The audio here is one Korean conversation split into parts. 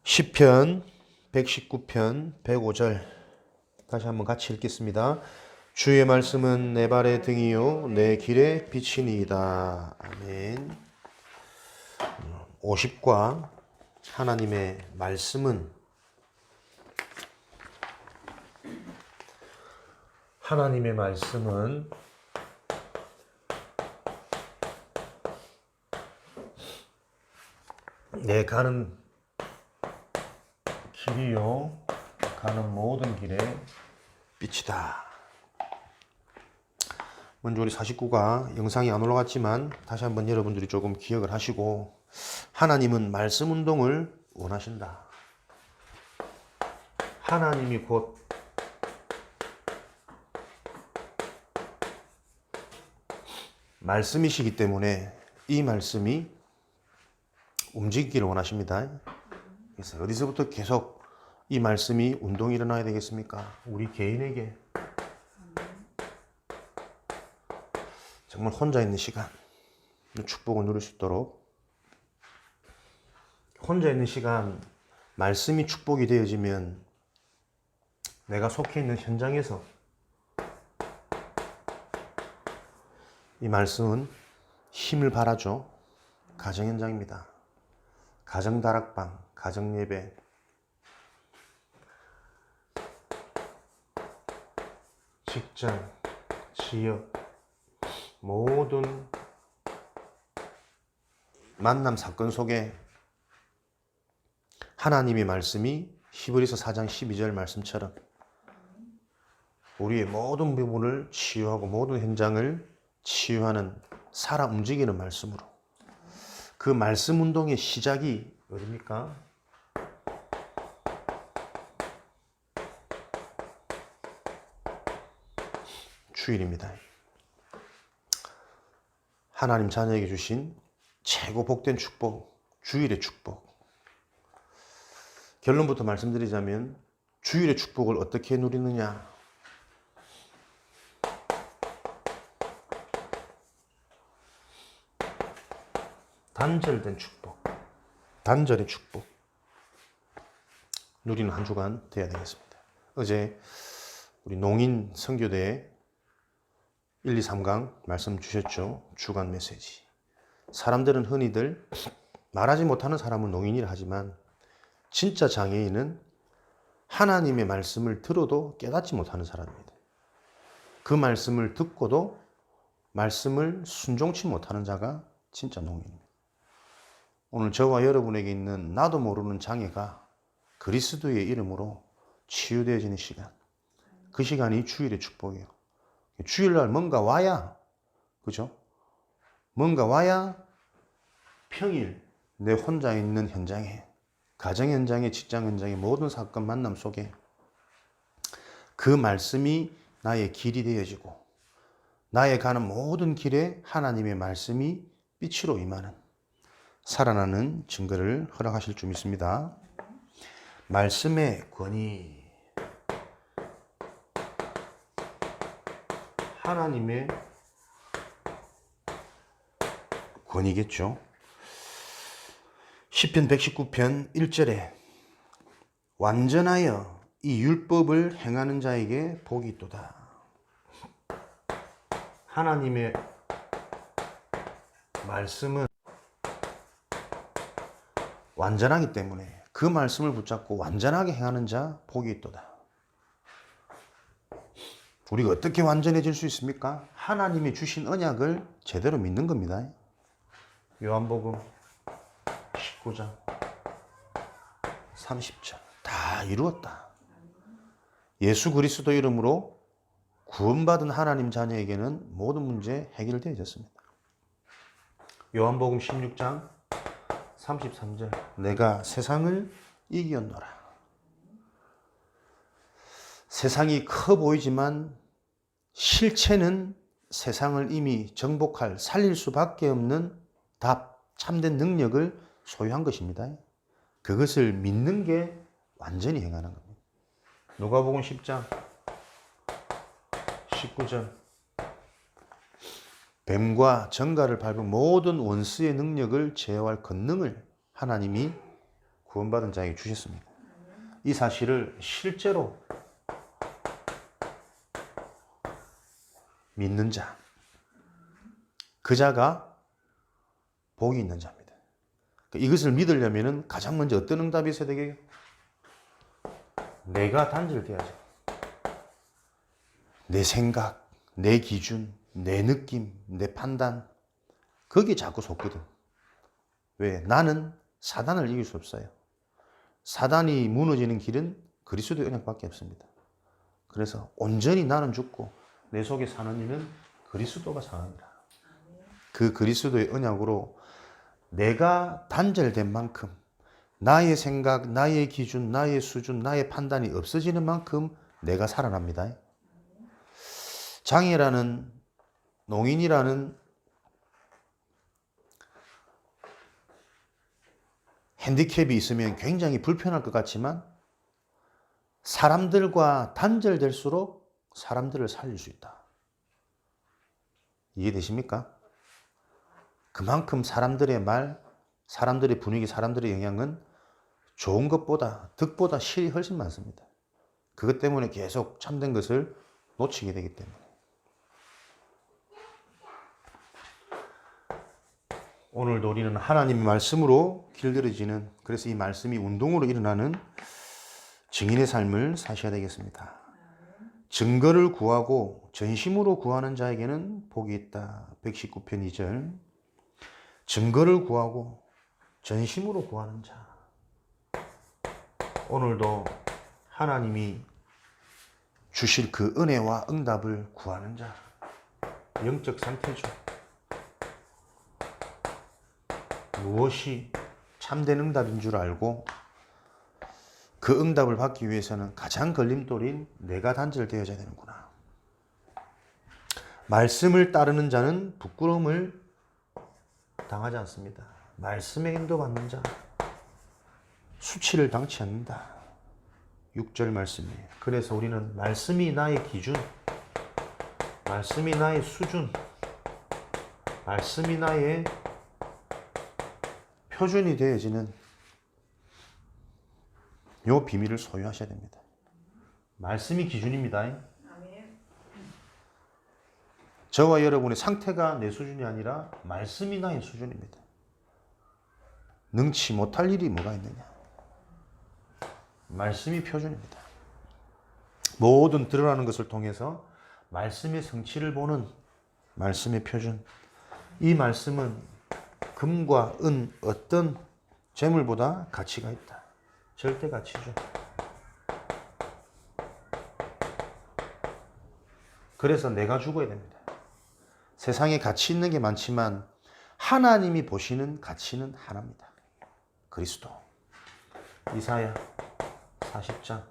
시편 119편 105절 다시 한번 같이 읽겠습니다. 주의 말씀은 내 발의 등이요 내 길의 빛이니이다. 아멘. 50과 하나님의 말씀은 내 가는 길이요 가는 모든 길에 빛이다. 먼저 우리 49가 영상이 안 올라갔지만 다시 한번 여러분들이 조금 기억을 하시고, 하나님은 말씀 운동을 원하신다. 하나님이 곧 말씀이시기 때문에 이 말씀이 움직이기를 원하십니다. 그래서 어디서부터 계속 이 말씀이 운동이 일어나야 되겠습니까? 우리 개인에게 정말 혼자 있는 시간, 축복을 누릴 수 있도록, 혼자 있는 시간 말씀이 축복이 되어지면 내가 속해 있는 현장에서 이 말씀은 힘을 발하죠. 가정 현장입니다. 가정 다락방, 가정 예배, 직장, 지역, 모든 만남 사건 속에 하나님의 말씀이 히브리서 4장 12절 말씀처럼 우리의 모든 부분을 치유하고 모든 현장을 치유하는 살아 움직이는 말씀으로, 그 말씀 운동의 시작이 어디입니까? 주일입니다. 하나님 자녀에게 주신 최고 복된 축복, 주일의 축복. 결론부터 말씀드리자면 주일의 축복을 어떻게 누리느냐? 단절된 축복, 단절의 축복 누리는 한 주간 되어야 되겠습니다. 어제 우리 농인 선교대에 1, 2, 3강 말씀 주셨죠. 주간 메시지. 사람들은 흔히들 말하지 못하는 사람은 농인이라 하지만 진짜 장애인은 하나님의 말씀을 들어도 깨닫지 못하는 사람입니다. 그 말씀을 듣고도 말씀을 순종치 못하는 자가 진짜 농인입니다. 오늘 저와 여러분에게 있는 나도 모르는 장애가 그리스도의 이름으로 치유되어지는 시간, 그 시간이 주일의 축복이에요. 주일날 뭔가 와야, 그죠? 뭔가 와야 평일 내 혼자 있는 현장에, 가정 현장에, 직장 현장에, 모든 사건 만남 속에 그 말씀이 나의 길이 되어지고 나의 가는 모든 길에 하나님의 말씀이 빛으로 임하는 살아나는 증거를 허락하실 줄 믿습니다. 말씀의 권위, 하나님의 권위겠죠. 시편 119편 1절에 완전하여 이 율법을 행하는 자에게 복이 있도다. 하나님의 말씀은 완전하기 때문에 그 말씀을 붙잡고 완전하게 행하는 자 복이 있도다. 우리가 어떻게 완전해질 수 있습니까? 하나님이 주신 언약을 제대로 믿는 겁니다. 요한복음 19장 30절 다 이루었다. 예수 그리스도 이름으로 구원받은 하나님 자녀에게는 모든 문제 해결되어졌습니다. 요한복음 16장 33절 내가 세상을 이겼노라. 세상이 커 보이지만 실체는 세상을 이미 정복할, 살릴 수밖에 없는 답, 참된 능력을 소유한 것입니다. 그것을 믿는 게 완전히 행하는 겁니다. 누가복음 10장 19절 뱀과 정갈을 밟은 모든 원수의 능력을 제어할 권능을 하나님이 구원받은 자에게 주셨습니다. 이 사실을 실제로 믿는 자, 그 자가 복이 있는 자입니다. 이것을 믿으려면 가장 먼저 어떤 응답이 있어야 되겠어요? 내가 단절돼야죠. 내 생각, 내 기준, 내 느낌, 내 판단, 거기에 자꾸 속거든. 왜? 나는 사단을 이길 수 없어요. 사단이 무너지는 길은 그리스도의 언약밖에 없습니다. 그래서 온전히 나는 죽고 내 속에 사는 이는 그리스도가 사느니라. 그 그리스도의 언약으로 내가 단절된 만큼 나의 생각, 나의 기준, 나의 수준, 나의 판단이 없어지는 만큼 내가 살아납니다. 장애라는, 농인이라는 핸디캡이 있으면 굉장히 불편할 것 같지만 사람들과 단절될수록 사람들을 살릴 수 있다. 이해되십니까? 그만큼 사람들의 말, 사람들의 분위기, 사람들의 영향은 좋은 것보다, 득보다 실이 훨씬 많습니다. 그것 때문에 계속 참된 것을 놓치게 되기 때문에. 오늘도 우리는 하나님의 말씀으로 길들여지는, 그래서 이 말씀이 운동으로 일어나는 증인의 삶을 사셔야 되겠습니다. 증거를 구하고 전심으로 구하는 자에게는 복이 있다. 119편 2절. 증거를 구하고 전심으로 구하는 자. 오늘도 하나님이 주실 그 은혜와 응답을 구하는 자. 영적 상태죠. 무엇이 참된 응답인 줄 알고 그 응답을 받기 위해서는 가장 걸림돌인 내가 단절되어야 되는구나. 말씀을 따르는 자는 부끄러움을 당하지 않습니다. 말씀에 인도받는 자, 수치를 당치 않는다. 6절 말씀이에요. 그래서 우리는 말씀이 나의 기준, 말씀이 나의 수준, 말씀이 나의 표준이 되어지는 요 비밀을 소유하셔야 됩니다. 말씀이 기준입니다. 저와 여러분의 상태가 내 수준이 아니라 말씀이 나의 수준입니다. 능치 못할 일이 뭐가 있느냐? 말씀이 표준입니다. 모든 드러나는 것을 통해서 말씀의 성취를 보는 말씀의 표준. 이 말씀은 금과 은 어떤 재물보다 가치가 있다. 절대 가치죠. 그래서 내가 죽어야 됩니다. 세상에 가치 있는 게 많지만 하나님이 보시는 가치는 하나입니다. 그리스도. 이사야 40장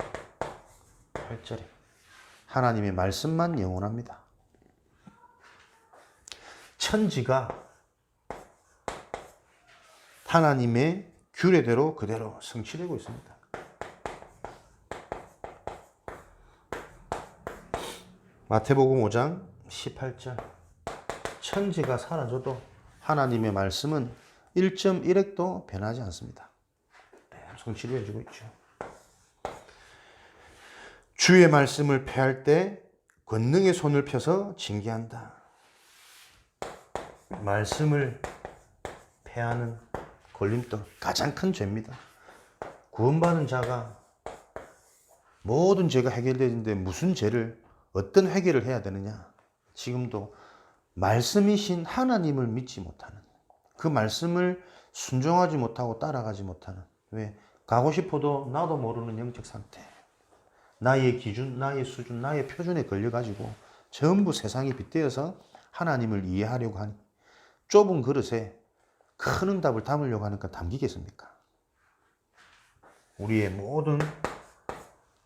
8절에 하나님의 말씀만 영원합니다. 천지가 하나님의 규례대로 그대로 성취되고 있습니다. 마태복음 5장 18절. 천지가 사라져도 하나님의 말씀은 1.1획도 변하지 않습니다. 성취를 해주고 있죠. 주의 말씀을 폐할 때 권능의 손을 펴서 징계한다. 말씀을 폐하는 걸림돌, 가장 큰 죄입니다. 구원받은 자가 모든 죄가 해결되는데 무슨 죄를, 어떤 회개를 해야 되느냐? 지금도 말씀이신 하나님을 믿지 못하는, 그 말씀을 순종하지 못하고 따라가지 못하는, 왜? 가고 싶어도 나도 모르는 영적 상태. 나의 기준, 나의 수준, 나의 표준에 걸려가지고 전부 세상에 빗대어서 하나님을 이해하려고 하니 좁은 그릇에 큰 응답을 담으려고 하니까 담기겠습니까? 우리의 모든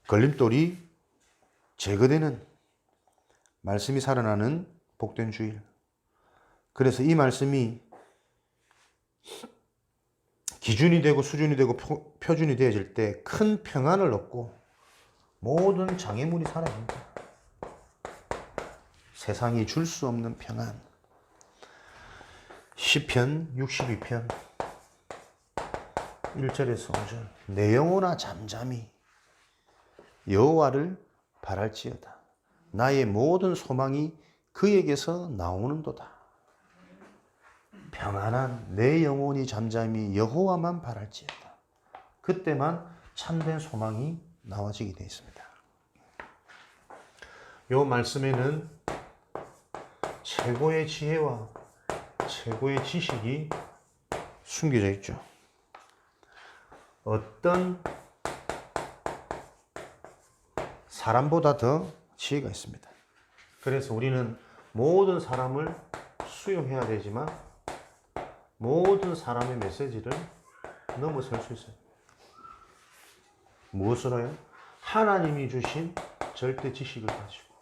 걸림돌이 제거되는 말씀이 살아나는 복된 주일. 그래서 이 말씀이 기준이 되고 수준이 되고 표준이 되어질 때 큰 평안을 얻고 모든 장애물이 사라집니다. 세상이 줄 수 없는 평안. 시편 62편 1절에서 5절. 내 영혼아 잠잠히 여호와를 바랄지어다. 나의 모든 소망이 그에게서 나오는도다. 평안한 내 영혼이 잠잠히 여호와만 바랄지어다. 그때만 참된 소망이 나와지게 되어 있습니다. 이 말씀에는 최고의 지혜와 최고의 지식이 숨겨져 있죠. 어떤 사람보다 더 지혜가 있습니다. 그래서 우리는 모든 사람을 수용해야 되지만 모든 사람의 메시지를 넘어설 수 있어요. 무엇으로요? 하나님이 주신 절대 지식을 가지고.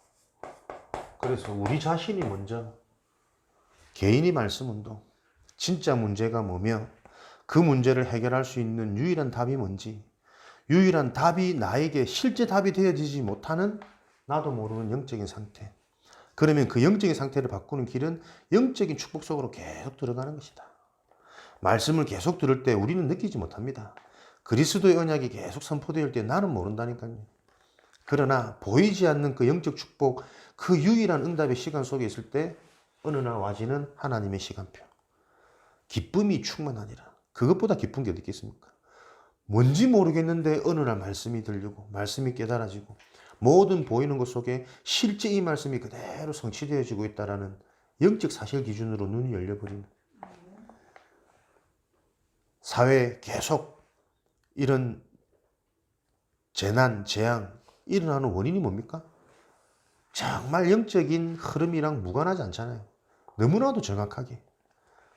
그래서 우리 자신이 먼저 개인이 말씀 운동, 진짜 문제가 뭐며 그 문제를 해결할 수 있는 유일한 답이 뭔지, 유일한 답이 나에게 실제 답이 되어지지 못하는 나도 모르는 영적인 상태. 그러면 그 영적인 상태를 바꾸는 길은 영적인 축복 속으로 계속 들어가는 것이다. 말씀을 계속 들을 때 우리는 느끼지 못합니다. 그리스도의 언약이 계속 선포될 때 나는 모른다니까요. 그러나 보이지 않는 그 영적 축복, 그 유일한 응답의 시간 속에 있을 때 어느 날 와지는 하나님의 시간표. 기쁨이 충만하니라. 그것보다 기쁜 게 어디 있겠습니까? 뭔지 모르겠는데 어느 날 말씀이 들리고 말씀이 깨달아지고 모든 보이는 것 속에 실제 이 말씀이 그대로 성취되어지고 있다는 영적 사실 기준으로 눈이 열려버리는, 사회에 계속 이런 재난, 재앙 일어나는 원인이 뭡니까? 정말 영적인 흐름이랑 무관하지 않잖아요. 너무나도 정확하게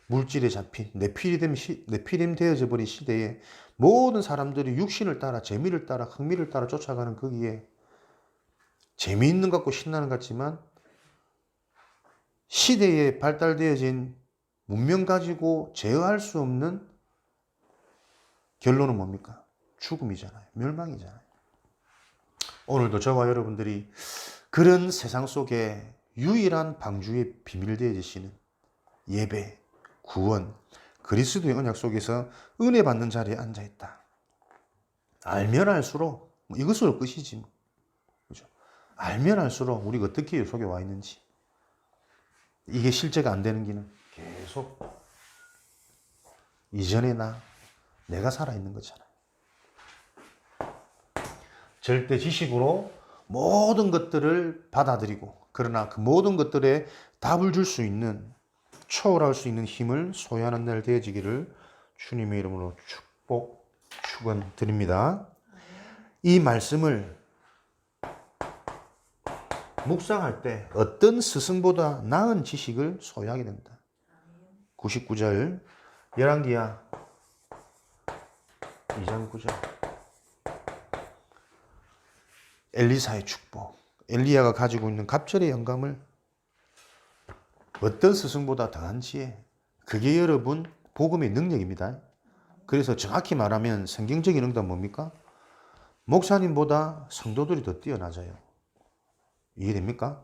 물질에 잡힌 네피림 되어져 버린 시대에 모든 사람들이 육신을 따라, 재미를 따라, 흥미를 따라 쫓아가는 거기에 재미있는 것 같고 신나는 것 같지만 시대에 발달되어진 문명 가지고 제어할 수 없는 결론은 뭡니까? 죽음이잖아요. 멸망이잖아요. 오늘도 저와 여러분들이 그런 세상 속에 유일한 방주의 비밀 되어지시는 예배, 구원, 그리스도의 언약 속에서 은혜 받는 자리에 앉아있다. 알면 알수록 이것으로 끝이지. 그죠? 알면 알수록 우리가 어떻게 이 속에 와 있는지, 이게 실제가 안 되는 길은 계속 이전에 내가 살아있는 거잖아요. 절대 지식으로 모든 것들을 받아들이고, 그러나 그 모든 것들에 답을 줄 수 있는, 초월할 수 있는 힘을 소유하는 날 되어지기를 주님의 이름으로 축원드립니다. 이 말씀을 묵상할 때 어떤 스승보다 나은 지식을 소유하게 됩니다. 99절 열왕기하 2장 9절. 엘리사의 축복. 엘리야가 가지고 있는 갑절의 영감을 어떤 스승보다 더한 지혜. 그게 여러분 복음의 능력입니다. 그래서 정확히 말하면 성경적인 응답은 뭡니까? 목사님보다 성도들이 더 뛰어나져요. 이해됩니까?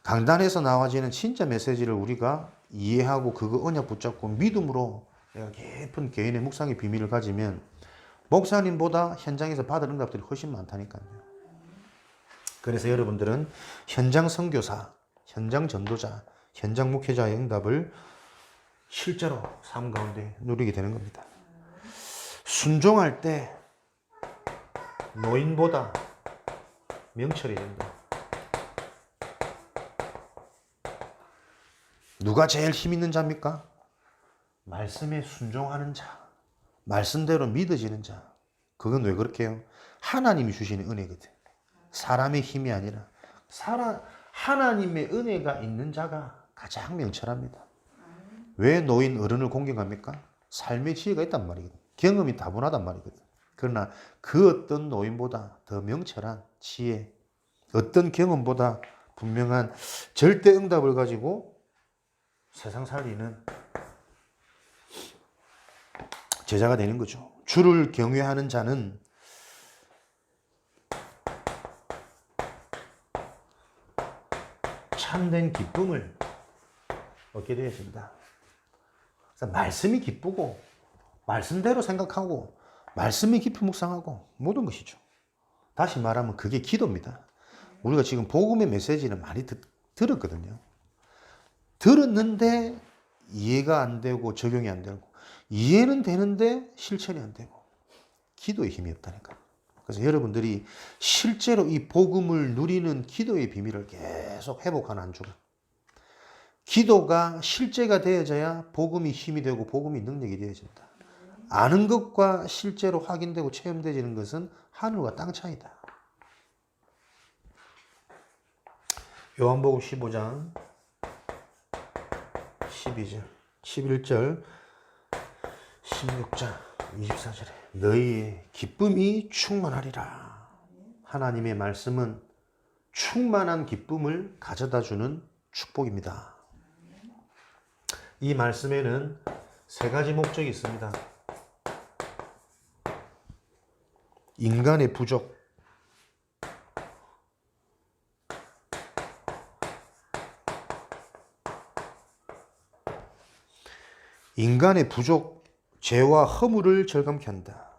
강단에서 나와지는 진짜 메시지를 우리가 이해하고 그거 언약 붙잡고 믿음으로 내가 깊은 개인의 묵상의 비밀을 가지면 목사님보다 현장에서 받을 응답들이 훨씬 많다니까요. 그래서 여러분들은 현장 선교사, 현장 전도자, 현장 목회자의 응답을 실제로 삶 가운데 누리게 되는 겁니다. 순종할 때 노인보다 명철이 된다. 누가 제일 힘 있는 자입니까? 말씀에 순종하는 자, 말씀대로 믿어지는 자. 그건 왜 그렇게 해요? 하나님이 주시는 은혜거든. 사람의 힘이 아니라 하나님의 은혜가 있는 자가 가장 명철합니다. 왜 노인 어른을 공경합니까? 삶의 지혜가 있단 말이거든. 경험이 다분하단 말이거든. 그러나 그 어떤 노인보다 더 명철한 지혜, 어떤 경험보다 분명한 절대 응답을 가지고 세상 살리는 제자가 되는 거죠. 주를 경외하는 자는 참된 기쁨을 얻게 되어진다. 그래서 말씀이 기쁘고 말씀대로 생각하고 말씀이 깊이 묵상하고 모든 것이죠. 다시 말하면 그게 기도입니다. 우리가 지금 복음의 메시지를 많이 들었거든요. 들었는데 이해가 안 되고 적용이 안 되고, 이해는 되는데 실천이 안 되고, 기도의 힘이 없다니까. 그래서 여러분들이 실제로 이 복음을 누리는 기도의 비밀을 계속 회복하는 한 주간, 기도가 실제가 되어져야 복음이 힘이 되고 복음이 능력이 되어진다. 아는 것과 실제로 확인되고 체험되지는 것은 하늘과 땅 차이다. 요한복음 15장 12절, 11절, 16장 24절에 너희의 기쁨이 충만하리라. 하나님의 말씀은 충만한 기쁨을 가져다주는 축복입니다. 이 말씀에는 세 가지 목적이 있습니다. 인간의 부족, 인간의 부족, 죄와 허물을 절감케 한다.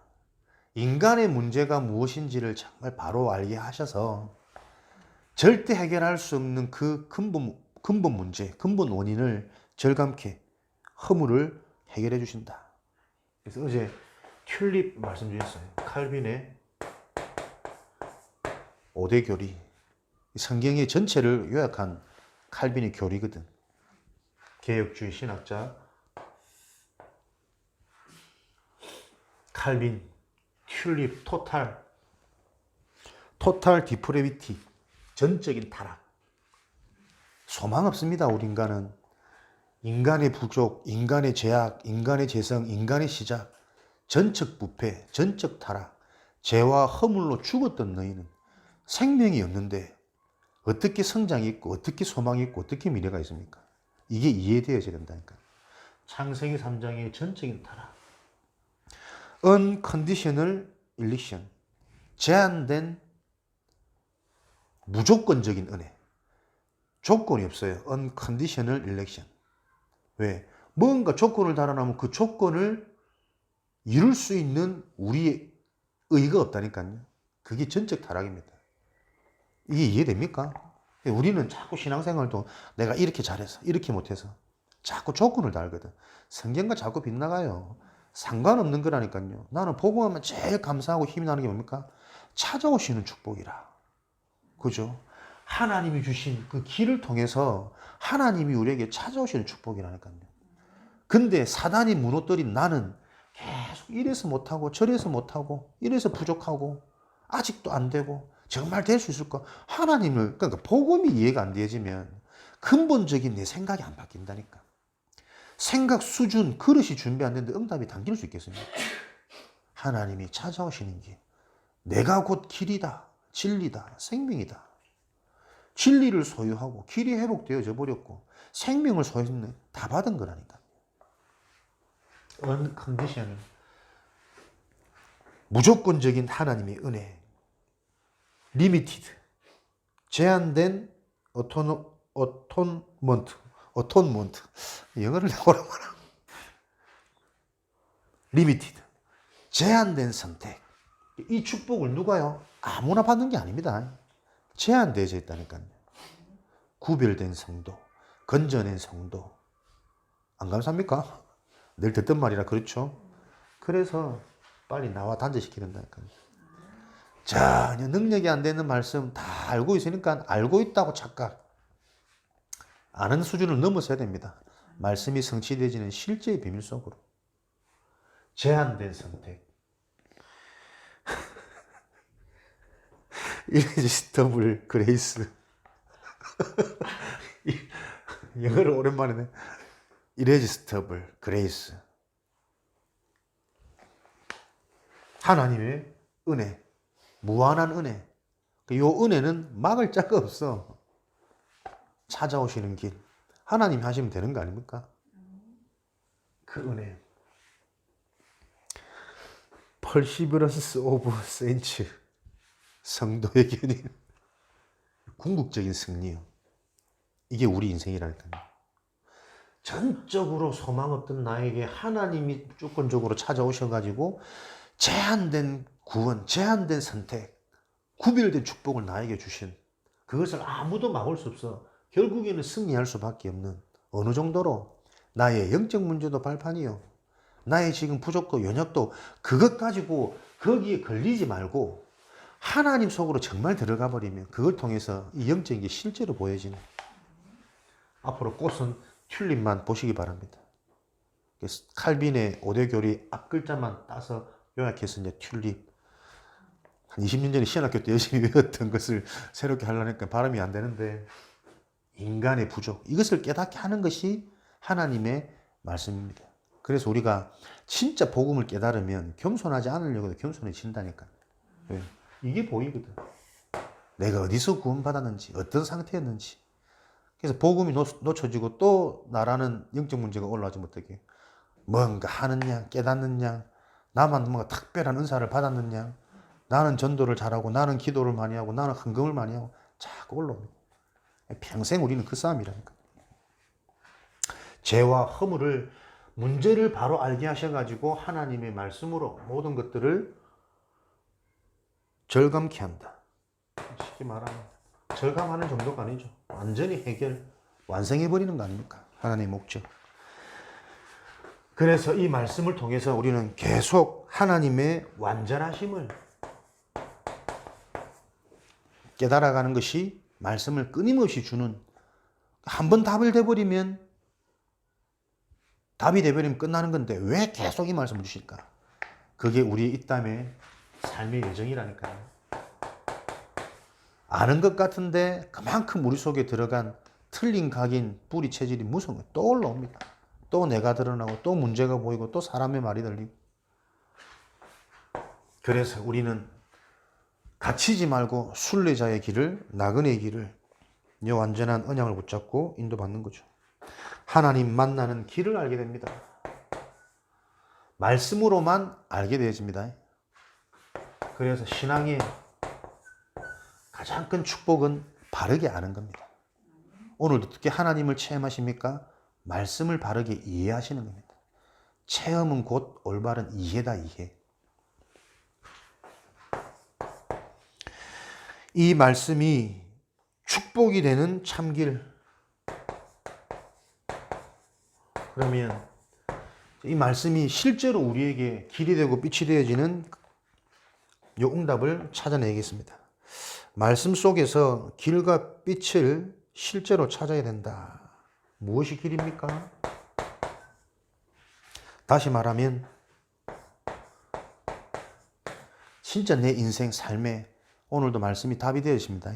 인간의 문제가 무엇인지를 정말 바로 알게 하셔서 절대 해결할 수 없는 그 근본 문제, 근본 원인을 절감케, 허물을 해결해 주신다. 그래서 어제 튤립 말씀 주셨어요. 칼빈의 5대 교리. 성경의 전체를 요약한 칼빈의 교리거든. 개혁주의 신학자 칼빈, 튤립, 토탈 디프레비티, 전적인 타락. 소망 없습니다. 우리 인간은. 인간의 부족, 인간의 죄악, 인간의 죄성, 인간의 시작, 전적 부패, 전적 타락, 죄와 허물로 죽었던 너희는 생명이 없는데 어떻게 성장이 있고 어떻게 소망이 있고 어떻게 미래가 있습니까? 이게 이해되어져야 된다니까. 창세기 3장의 전적인 타락. unconditional election, 제한된 무조건적인 은혜. 조건이 없어요. unconditional election. 왜? 뭔가 조건을 달아나면 그 조건을 이룰 수 있는 우리의 의의가 없다니까요. 그게 전적 타락입니다. 이게 이해됩니까? 우리는 자꾸 신앙생활도 내가 이렇게 잘해서 이렇게 못해서 자꾸 조건을 달거든. 성경과 자꾸 빗나가요. 상관없는 거라니까요. 나는 복음하면 제일 감사하고 힘이 나는 게 뭡니까? 찾아오시는 축복이라. 그죠? 하나님이 주신 그 길을 통해서 하나님이 우리에게 찾아오시는 축복이라니까요. 근데 사단이 무너뜨린 나는 계속 이래서 못하고 저래서 못하고 이래서 부족하고 아직도 안 되고 정말 될 수 있을까? 하나님을, 그러니까 복음이 이해가 안 되어지면 근본적인 내 생각이 안 바뀐다니까. 생각 수준, 그릇이 준비 안 됐는데 응답이 당길 수 있겠습니까? 하나님이 찾아오시는 길. 내가 곧 길이다, 진리다, 생명이다. 진리를 소유하고 길이 회복되어져 버렸고 생명을 소유했는 다 받은 거라니까. unconditional, 무조건적인 하나님의 은혜. limited, 제한된 atonement. 영어를 오랜만에. limited, 제한된 선택. 이 축복을 누가요? 아무나 받는 게 아닙니다. 제한되어져 있다니까요. 구별된 성도, 건져낸 성도. 안 감사합니까? 늘 듣던 말이라 그렇죠? 그래서 빨리 나와 단죄시키는다니까요. 전혀 능력이 안 되는 말씀 다 알고 있으니까 알고 있다고 착각. 아는 수준을 넘어서야 됩니다. 말씀이 성취되지는 실제의 비밀 속으로. 제한된 선택. irresistible grace. 영어를 오랜만에 내. irresistible grace. 하나님의 은혜. 무한한 은혜. 이 은혜는 막을 자가 없어. 찾아오시는 길. 하나님이 하시면 되는 거 아닙니까? 그 은혜. Perseverance of Saints. 성도의 견인. 궁극적인 승리요. 이게 우리 인생이라니까요. 전적으로 소망 없던 나에게 하나님이 무조건적으로 찾아오셔가지고 제한된 구원, 제한된 선택, 구별된 축복을 나에게 주신 그것을 아무도 막을 수 없어. 결국에는 승리할 수밖에 없는 어느 정도로 나의 영적 문제도 발판이요. 나의 지금 부족도 연약도 그것 가지고 거기에 걸리지 말고 하나님 속으로 정말 들어가 버리면 그걸 통해서 이 영적인 게 실제로 보여지는. 앞으로 꽃은 튤립만 보시기 바랍니다. 칼빈의 5대 교리 앞 글자만 따서 요약해서 이제 튤립. 한 20년 전에 신학교 때 열심히 외웠던 것을 새롭게 하려니까 발음이 안 되는데 인간의 부족 이것을 깨닫게 하는 것이 하나님의 말씀입니다. 그래서 우리가 진짜 복음을 깨달으면 겸손하지 않으려고도 겸손해진다니까. 왜? 이게 보이거든. 내가 어디서 구원받았는지 어떤 상태였는지. 그래서 복음이 놓쳐지고 또 나라는 영적 문제가 올라오지 못하게 뭔가 하느냐 깨닫느냐 나만 뭔가 특별한 은사를 받았느냐 나는 전도를 잘하고 나는 기도를 많이 하고 나는 헌금을 많이 하고 자꾸 올라옵니다. 평생 우리는 그 싸움이라니까. 죄와 허물을 문제를 바로 알게 하셔가지고 하나님의 말씀으로 모든 것들을 절감케 한다. 쉽게 말하면 절감하는 정도가 아니죠. 완전히 해결, 완성해버리는 거 아닙니까? 하나님의 목적. 그래서 이 말씀을 통해서 우리는 계속 하나님의 완전하심을 깨달아가는 것이 말씀을 끊임없이 주는, 한번 답을 돼버리면 답이 돼버리면 끝나는 건데 왜 계속 이 말씀을 주실까? 그게 우리의 이 땅의 삶의 여정이라니까요. 아는 것 같은데 그만큼 우리 속에 들어간 틀린 각인 뿌리 체질이 무서운 거예요. 또 올라옵니다. 또 내가 드러나고 또 문제가 보이고 또 사람의 말이 들리고. 그래서 우리는 갇히지 말고 순례자의 길을, 나그네의 길을, 이 완전한 언약을 붙잡고 인도받는 거죠. 하나님 만나는 길을 알게 됩니다. 말씀으로만 알게 되어집니다. 그래서 신앙의 가장 큰 축복은 바르게 아는 겁니다. 오늘도 어떻게 하나님을 체험하십니까? 말씀을 바르게 이해하시는 겁니다. 체험은 곧 올바른 이해다, 이해. 이 말씀이 축복이 되는 참길. 그러면 이 말씀이 실제로 우리에게 길이 되고 빛이 되어지는 이 응답을 찾아내겠습니다. 말씀 속에서 길과 빛을 실제로 찾아야 된다. 무엇이 길입니까? 다시 말하면 진짜 내 인생 삶에 오늘도 말씀이 답이 되어집니다.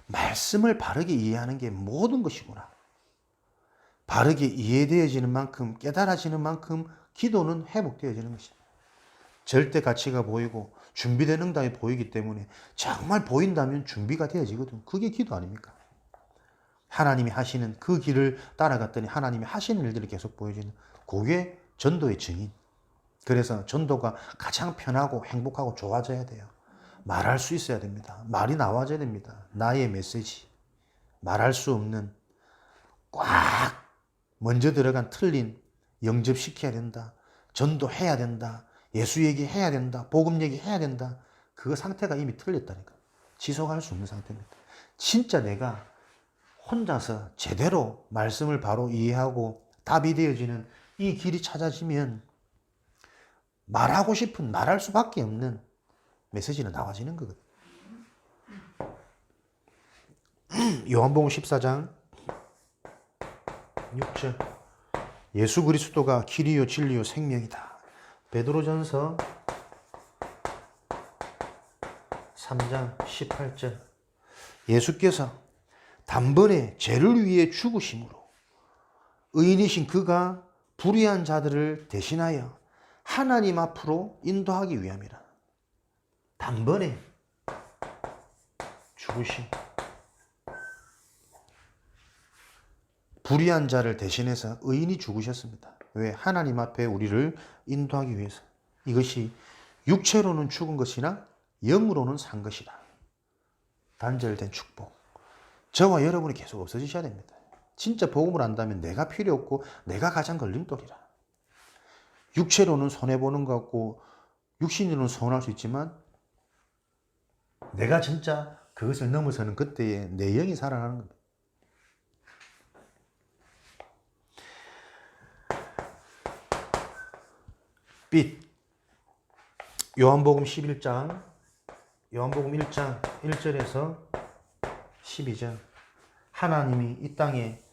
말씀을 바르게 이해하는 게 모든 것이구나. 바르게 이해되어지는 만큼, 깨달아지는 만큼 기도는 회복되어지는 것입니다. 절대 가치가 보이고 준비된 응답이 보이기 때문에 정말 보인다면 준비가 되어지거든. 그게 기도 아닙니까? 하나님이 하시는 그 길을 따라갔더니 하나님이 하시는 일들이 계속 보여지는, 그게 전도의 증인. 그래서 전도가 가장 편하고 행복하고 좋아져야 돼요. 말할 수 있어야 됩니다. 말이 나와줘야 됩니다. 나의 메시지. 말할 수 없는 꽉 먼저 들어간 틀린 영접시켜야 된다. 전도해야 된다. 예수 얘기해야 된다. 복음 얘기해야 된다. 그 상태가 이미 틀렸다니까. 지속할 수 없는 상태입니다. 진짜 내가 혼자서 제대로 말씀을 바로 이해하고 답이 되어지는 이 길이 찾아지면 말하고 싶은, 말할 수밖에 없는 메시지는 나와지는 거거든. 요한복음 14장 6절. 예수 그리스도가 길이요 진리요 생명이다. 베드로전서 3장 18절. 예수께서 단번에 죄를 위해 죽으심으로 의인이신 그가 불의한 자들을 대신하여 하나님 앞으로 인도하기 위함이라. 단번에 죽으심. 불의한 자를 대신해서 의인이 죽으셨습니다. 왜? 하나님 앞에 우리를 인도하기 위해서. 이것이 육체로는 죽은 것이나 영으로는 산 것이다. 단절된 축복. 저와 여러분이 계속 없어지셔야 됩니다. 진짜 복음을 안다면 내가 필요 없고 내가 가장 걸림돌이라. 육체로는 손해보는 것 같고 육신으로는 서운할 수 있지만 내가 진짜 그것을 넘어서는 그때에 내 영이 살아나는 겁니다. 빛. 요한복음 11장, 요한복음 1장 1절에서 12절. 하나님이 이 땅에,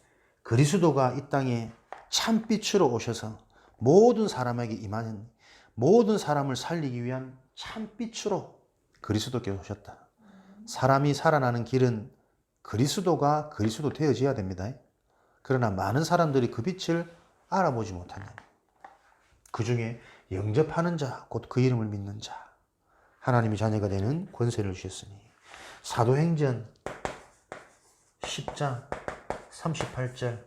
그리스도가 이 땅에 참빛으로 오셔서 모든 사람에게 임하는, 모든 사람을 살리기 위한 참빛으로 그리스도께서 오셨다. 사람이 살아나는 길은 그리스도가 그리스도 되어져야 됩니다. 그러나 많은 사람들이 그 빛을 알아보지 못한다. 그 중에 영접하는 자, 곧 그 이름을 믿는 자, 하나님의 자녀가 되는 권세를 주셨으니. 사도행전 10장 38절.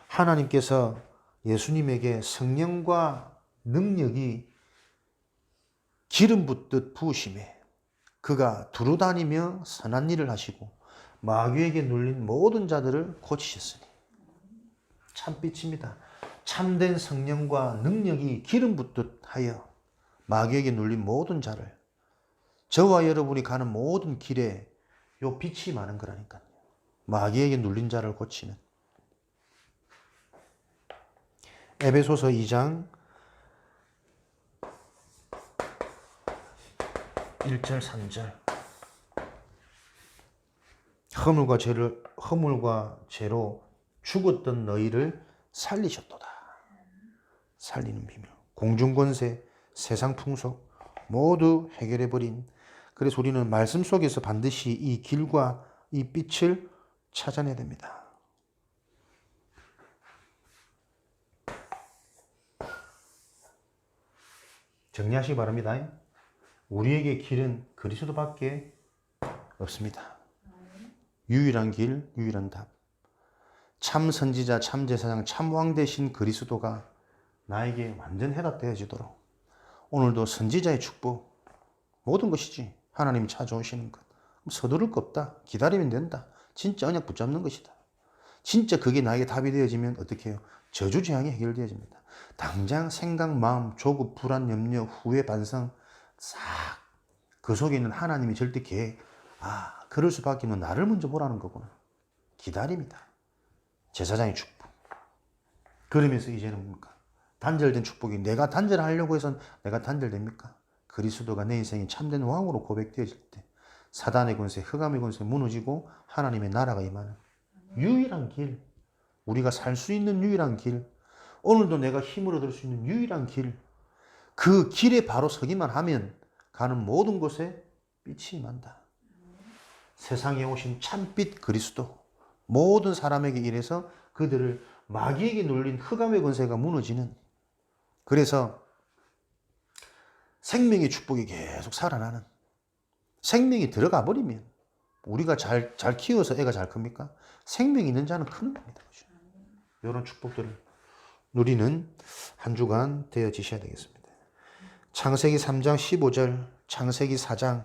하나님께서 예수님에게 성령과 능력이 기름 붓듯 부으심에 그가 두루다니며 선한 일을 하시고 마귀에게 눌린 모든 자들을 고치셨으니. 참빛입니다. 참된 성령과 능력이 기름 붓듯 하여 마귀에게 눌린 모든 자를, 저와 여러분이 가는 모든 길에 요 빛이 많은 거라니까요. 마귀에게 눌린 자를 고치는. 에베소서 2장 1절 3절. 허물과 죄로 죽었던 너희를 살리셨도다. 살리는 비밀. 공중권세, 세상 풍속 모두 해결해버린. 그래서 우리는 말씀 속에서 반드시 이 길과 이 빛을 찾아내야 됩니다. 정리하시기 바랍니다. 우리에게 길은 그리스도밖에 없습니다. 유일한 길, 유일한 답. 참 선지자, 참 제사장, 참 왕 되신 그리스도가 나에게 완전 해답되어지도록 오늘도 선지자의 축복, 모든 것이지. 하나님이 찾아오시는 것. 서두를 거 없다. 기다리면 된다. 진짜 언약 붙잡는 것이다. 진짜 그게 나에게 답이 되어지면 어떻게 해요? 저주재앙이 해결되어집니다. 당장 생각, 마음, 조급, 불안, 염려, 후회, 반성 싹 그 속에 있는 하나님이 절대 계획, 그럴 수밖에 없는 나를 먼저 보라는 거구나. 기다립니다. 제사장의 축복. 그러면서 이제는 뭡니까? 단절된 축복이 내가 단절하려고 해서 내가 단절됩니까? 그리스도가 내 인생이 참된 왕으로 고백되어질 때 사단의 권세, 흑암의 권세 무너지고 하나님의 나라가 임하는 유일한 길, 우리가 살 수 있는 유일한 길, 오늘도 내가 힘을 얻을 수 있는 유일한 길, 그 길에 바로 서기만 하면 가는 모든 곳에 빛이 임한다. 세상에 오신 참빛 그리스도, 모든 사람에게 이래서 그들을 마귀에게 눌린 흑암의 권세가 무너지는, 그래서 생명의 축복이 계속 살아나는, 생명이 들어가 버리면 우리가 잘 키워서 애가 잘 큽니까? 생명이 있는 자는 크는 겁니다. 이런 축복들을 누리는 한 주간 되어지셔야 되겠습니다. 창세기 3장 15절, 창세기 4장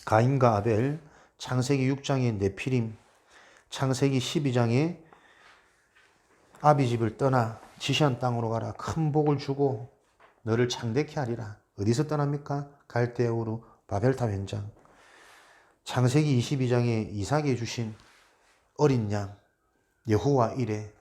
가인과 아벨, 창세기 6장의 네피림, 창세기 12장에 아비집을 떠나 지시한 땅으로 가라. 큰 복을 주고 너를 창대케 하리라. 어디서 떠납니까? 갈대아우르 바벨탑 현장. 창세기 22장에 이삭이 주신 어린 양 여호와 이레,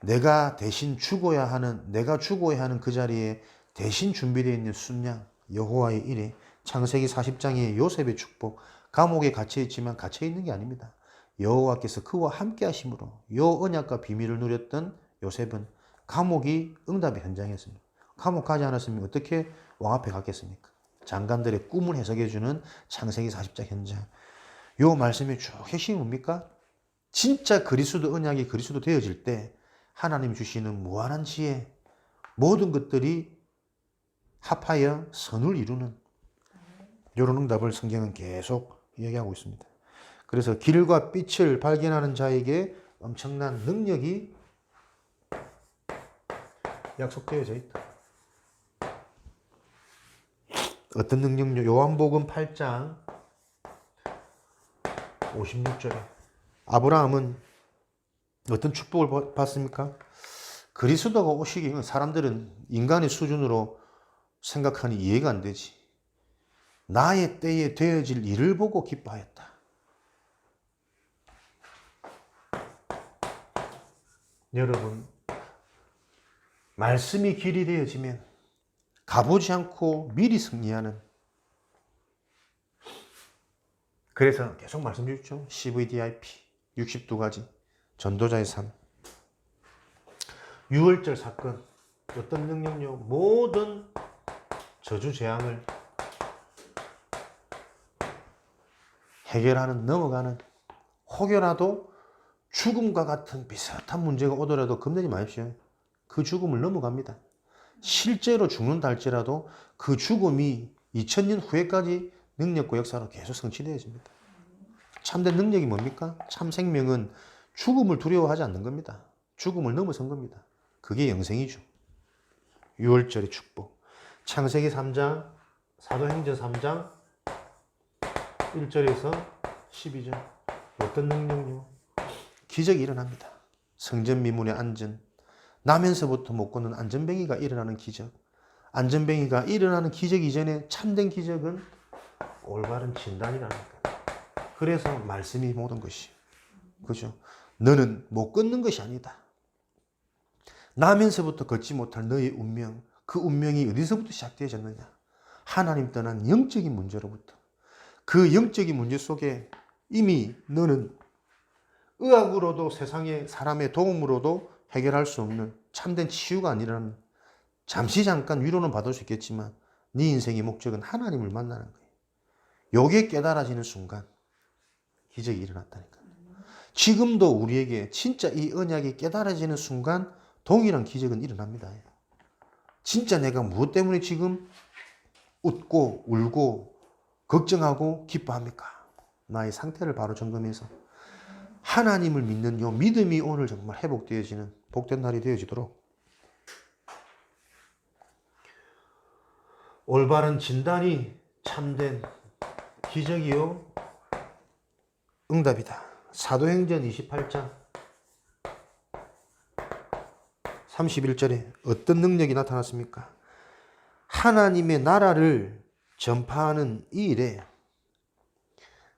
내가 죽어야 하는 그 자리에 대신 준비되어 있는 순양 여호와의 이레. 창세기 40장에 요셉의 축복, 감옥에 갇혀있지만 갇혀있는 게 아닙니다. 여호와께서 그와 함께 하심으로 요 언약과 비밀을 누렸던 요셉은 감옥이 응답의 현장이었습니다. 감옥 가지 않았으면 어떻게 왕 앞에 갔겠습니까? 장관들의 꿈을 해석해주는 창세기 40장 현장. 요 말씀의 쭉 핵심이 뭡니까? 진짜 그리스도 언약이 그리스도 되어질 때 하나님 주시는 무한한 지혜, 모든 것들이 합하여 선을 이루는 이런 응답을 성경은 계속 이야기하고 있습니다. 그래서 길과 빛을 발견하는 자에게 엄청난 능력이 약속되어져 있다. 어떤 능력요? 요한복음 8장 56절에 아브라함은 어떤 축복을 받습니까? 그리스도가 오시기, 사람들은 인간의 수준으로 생각하니 이해가 안 되지. 나의 때에 되어질 일을 보고 기뻐하였다. 여러분, 말씀이 길이 되어지면 가보지 않고 미리 승리하는, 그래서 계속 말씀 주셨죠. CVDIP 62가지 전도자의 삶. 6월절 사건, 어떤 능력요? 모든 저주 재앙을 해결하는, 넘어가는, 혹여라도 죽음과 같은 비슷한 문제가 오더라도 겁내지 마십시오. 그 죽음을 넘어갑니다. 실제로 죽는다 할지라도 그 죽음이 2000년 후에까지 능력과 역사로 계속 성취되어집니다. 참된 능력이 뭡니까? 참 생명은 죽음을 두려워하지 않는 겁니다. 죽음을 넘어선 겁니다. 그게 영생이죠. 6월절의 축복. 창세기 3장, 사도행전 3장 1절에서 12절. 어떤 능력요? 기적이 일어납니다. 성전 미문의 안전. 나면서부터 못 걷는 안전뱅이가 일어나는 기적. 안전뱅이가 일어나는 기적 이전에 참된 기적은 올바른 진단이라는 거예요. 그래서 말씀이 모든 것이. 그죠? 너는 못 걷는 것이 아니다. 나면서부터 걷지 못할 너의 운명. 그 운명이 어디서부터 시작되어졌느냐? 하나님 떠난 영적인 문제로부터. 그 영적인 문제 속에 이미 너는 의학으로도 세상의 사람의 도움으로도 해결할 수 없는 참된 치유가 아니라는, 잠시 잠깐 위로는 받을 수 있겠지만 네 인생의 목적은 하나님을 만나는 거예요. 요게 깨달아지는 순간 기적이 일어났다니까요. 지금도 우리에게 진짜 이 언약이 깨달아지는 순간 동일한 기적은 일어납니다. 진짜 내가 무엇 때문에 지금 웃고 울고 걱정하고 기뻐합니까? 나의 상태를 바로 점검해서 하나님을 믿는 요 믿음이 오늘 정말 회복되어지는 복된 날이 되어지도록 올바른 진단이 참된 기적이요 응답이다. 사도행전 28장 31절에 어떤 능력이 나타났습니까? 하나님의 나라를 전파하는 이 일에,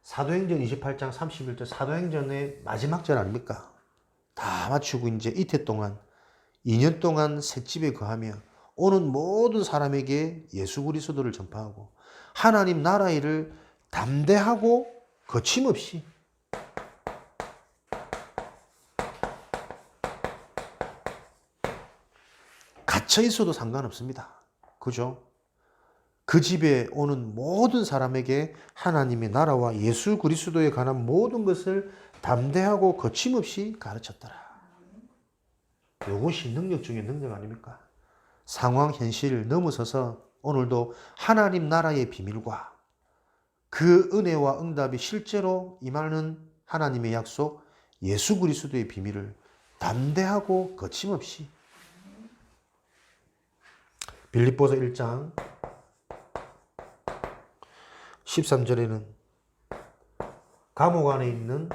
사도행전 28장 31절, 사도행전의 마지막 절 아닙니까? 다 마치고 이제 이태 동안 2년 동안 셋집에 거하며 오는 모든 사람에게 예수 그리스도를 전파하고 하나님 나라 일을 담대하고 거침없이 갇혀 있어도 상관없습니다. 그죠? 그 집에 오는 모든 사람에게 하나님의 나라와 예수 그리스도에 관한 모든 것을 담대하고 거침없이 가르쳤더라. 이것이 능력 중에 능력 아닙니까? 상황, 현실을 넘어서서 오늘도 하나님 나라의 비밀과 그 은혜와 응답이 실제로 임하는 하나님의 약속, 예수 그리스도의 비밀을 담대하고 거침없이. 빌립보서 1장 13절에는 감옥 안에 있는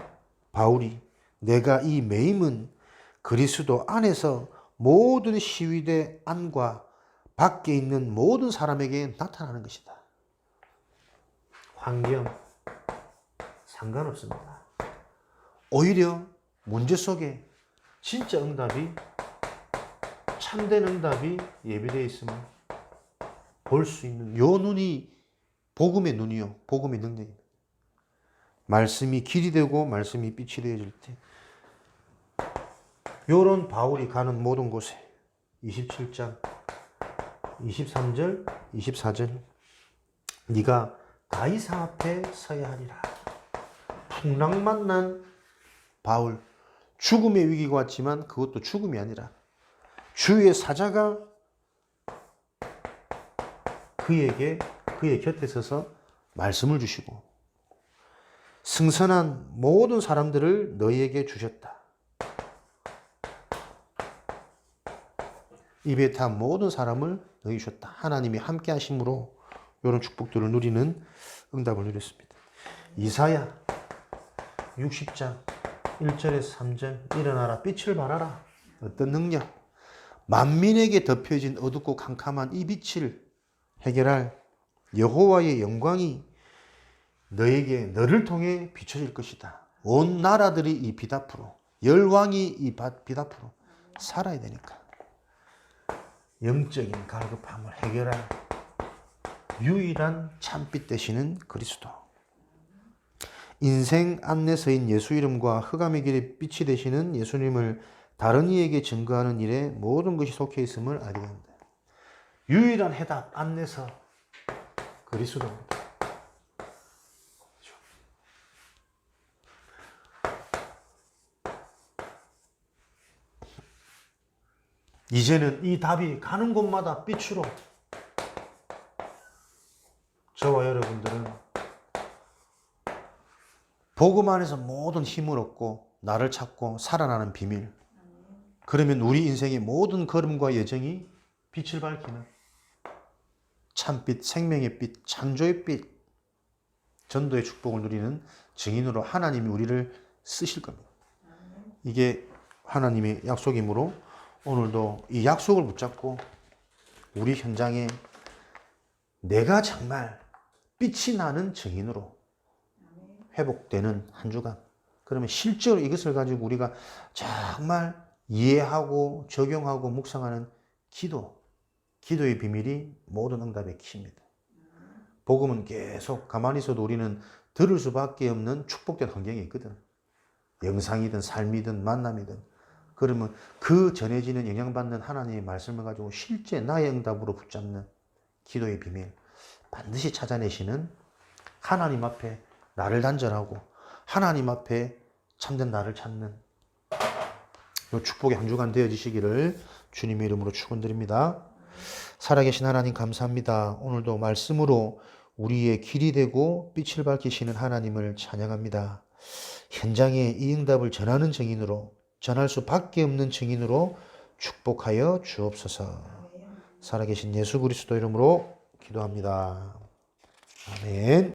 바울이 내가 이 매임은 그리스도 안에서 모든 시위대 안과 밖에 있는 모든 사람에게 나타나는 것이다. 환경 상관없습니다. 오히려 문제 속에 진짜 응답이, 참된 응답이 예비되어 있음을 볼 수 있는 요 눈이 복음의 눈이요, 복음의 능력입니다. 말씀이 길이 되고 말씀이 빛이 되어질 때 요런 바울이 가는 모든 곳에 27장 23절 24절 네가 가이사 앞에 서야 하리라. 풍랑 난 바울, 죽음의 위기가 왔지만 그것도 죽음이 아니라 주의 사자가 그의 곁에 서서 말씀을 주시고 승선한 모든 사람들을 너희에게 주셨다. 입에 탄 모든 사람을 너희 주셨다. 하나님이 함께 하심으로 이런 축복들을 누리는 응답을 누렸습니다. 이사야 60장 1절에서 3절 일어나라 빛을 발하라. 어떤 능력? 만민에게 덮여진 어둡고 캄캄한 이 빛을 해결할 여호와의 영광이 너를 통해 비춰질 것이다. 온 나라들이 이 빛 앞으로, 열왕이 이 빛 앞으로 살아야 되니까. 영적인 갈급함을 해결할 유일한 참빛 되시는 그리스도. 인생 안내서인 예수 이름과 흑암의 길에 빛이 되시는 예수님을 다른 이에게 증거하는 일에 모든 것이 속해 있음을 알게 된다. 유일한 해답, 안내서, 그리스도입니다. 이제는 이 답이 가는 곳마다 빛으로 저와 여러분들은 복음 안에서 모든 힘을 얻고 나를 찾고 살아나는 비밀. 그러면 우리 인생의 모든 걸음과 여정이 빛을 밝히는 참빛, 생명의 빛, 창조의 빛, 전도의 축복을 누리는 증인으로 하나님이 우리를 쓰실 겁니다. 이게 하나님의 약속이므로 오늘도 이 약속을 붙잡고 우리 현장에 내가 정말 빛이 나는 증인으로 회복되는 한 주간. 그러면 실제로 이것을 가지고 우리가 정말 이해하고 적용하고 묵상하는 기도의 비밀이 모든 응답의 키입니다. 복음은 계속 가만히 있어도 우리는 들을 수밖에 없는 축복된 환경이 있거든. 영상이든 삶이든 만남이든. 그러면 그 전해지는 영향받는 하나님의 말씀을 가지고 실제 나의 응답으로 붙잡는 기도의 비밀. 반드시 찾아내시는 하나님 앞에 나를 단절하고 하나님 앞에 참된 나를 찾는 이 축복의 한 주간 되어지시기를 주님의 이름으로 축원드립니다. 살아계신 하나님 감사합니다. 오늘도 말씀으로 우리의 길이 되고 빛을 밝히시는 하나님을 찬양합니다. 현장에 이 응답을 전하는 증인으로, 전할 수밖에 없는 증인으로 축복하여 주옵소서. 살아계신 예수 그리스도 이름으로 기도합니다. 아멘.